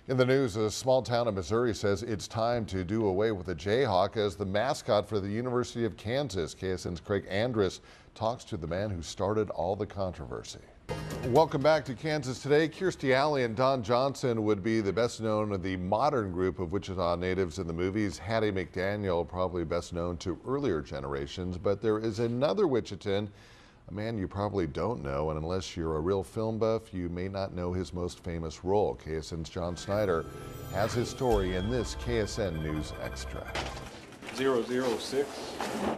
In the news, a small town in Missouri says it's time to do away with the Jayhawk as the mascot for the University of Kansas. KSN's Craig Andrus talks to the man who started all the controversy. Welcome back to Kansas Today. Kirstie Alley and Don Johnson would be the best known of the modern group of Wichita natives in the movies. Hattie McDaniel, probably best known to earlier generations, but there is another Wichitan, a man you probably don't know, and unless you're a real film buff, you may not know his most famous role. KSN's John Snyder has his story in this KSN News Extra. 006.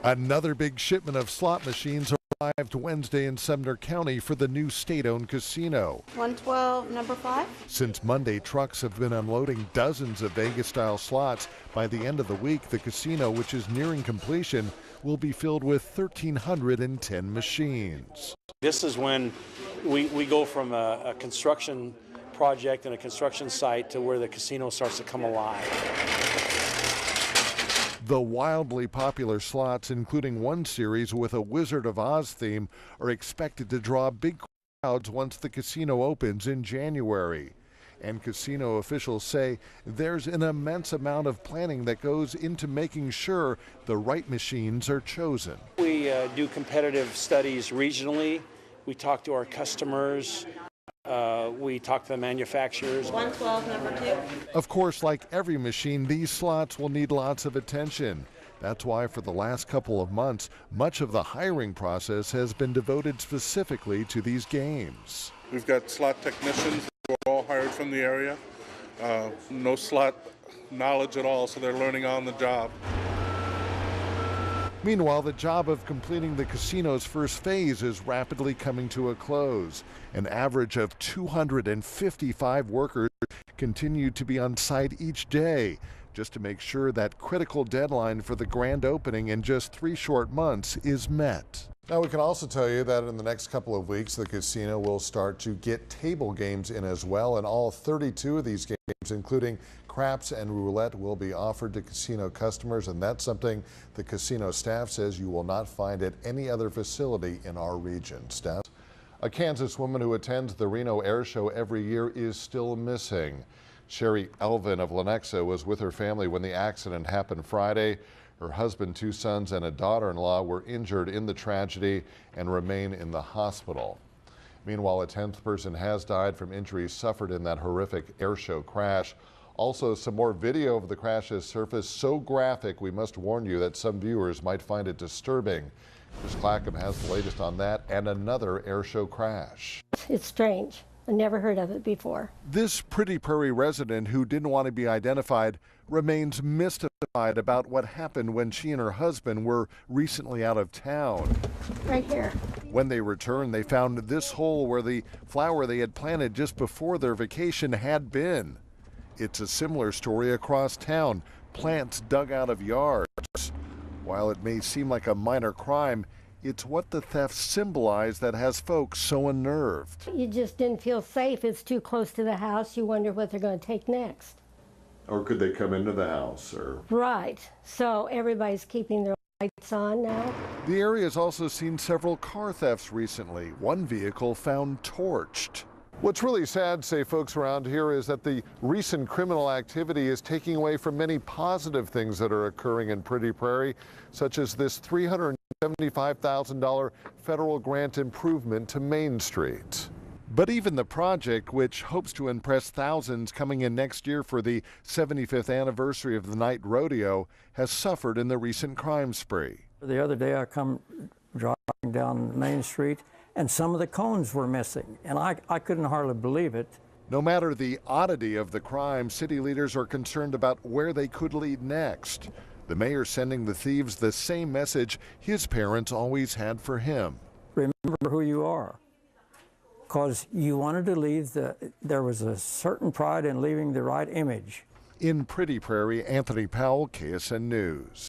Another big shipment of slot machines arrived Wednesday in Sumner County for the new state-owned casino. 112, number 5. Since Monday, trucks have been unloading dozens of Vegas-style slots. By the end of the week, the casino, which is nearing completion, will be filled with 1,310 machines. This is when we go from a construction project and a construction site to where the casino starts to come alive. The wildly popular slots, including one series with a Wizard of Oz theme, are expected to draw big crowds once the casino opens in January. And casino officials say there's an immense amount of planning that goes into making sure the right machines are chosen. We do competitive studies regionally. We talk to our customers. We talk to the manufacturers. 112, number 2. Of course, like every machine, these slots will need lots of attention. That's why for the last couple of months, much of the hiring process has been devoted specifically to these games. We've got slot technicians who are all hired from the area. No slot knowledge at all, so they're learning on the job. Meanwhile, the job of completing the casino's first phase is rapidly coming to a close. An average of 255 workers continue to be on site each day just to make sure that critical deadline for the grand opening in just 3 short months is met. Now, we can also tell you that in the next couple of weeks, the casino will start to get table games in as well, and all 32 of these games, including craps and roulette, will be offered to casino customers, and that's something the casino staff says you will not find at any other facility in our region. Staff, a Kansas woman who attends the Reno Air Show every year is still missing. Sherry Elvin of Lenexa was with her family when the accident happened Friday. Her husband, 2 sons, and a daughter-in-law were injured in the tragedy and remain in the hospital. Meanwhile, a 10th person has died from injuries suffered in that horrific air show crash. Also, some more video of the crash has surfaced, so graphic we must warn you that some viewers might find it disturbing. Chris Clackham has the latest on that and another air show crash. It's strange. I never heard of it before. This Pretty Prairie resident who didn't want to be identified remains mystified about what happened when she and her husband were recently out of town. Right here. When they returned, they found this hole where the flower they had planted just before their vacation had been. It's a similar story across town, plants dug out of yards. While it may seem like a minor crime, it's what the theft symbolized that has folks so unnerved. You just didn't feel safe. It's too close to the house. You wonder what they're going to take next. Or could they come into the house? Or Right. So everybody's keeping their lights on now. The area has also seen several car thefts recently. One vehicle found torched. What's really sad, say folks around here, is that the recent criminal activity is taking away from many positive things that are occurring in Pretty Prairie, such as this $375,000 federal grant improvement to Main Street. But even the project, which hopes to impress thousands coming in next year for the 75th anniversary of the night rodeo, has suffered in the recent crime spree. The other day I come driving down Main Street and some of the cones were missing, and I couldn't hardly believe it. No matter the oddity of the crime, city leaders are concerned about where they could lead next. The mayor sending the thieves the same message his parents always had for him. Remember who you are, because you wanted to leave there was a certain pride in leaving the right image. In Pretty Prairie, Anthony Powell, KSN News.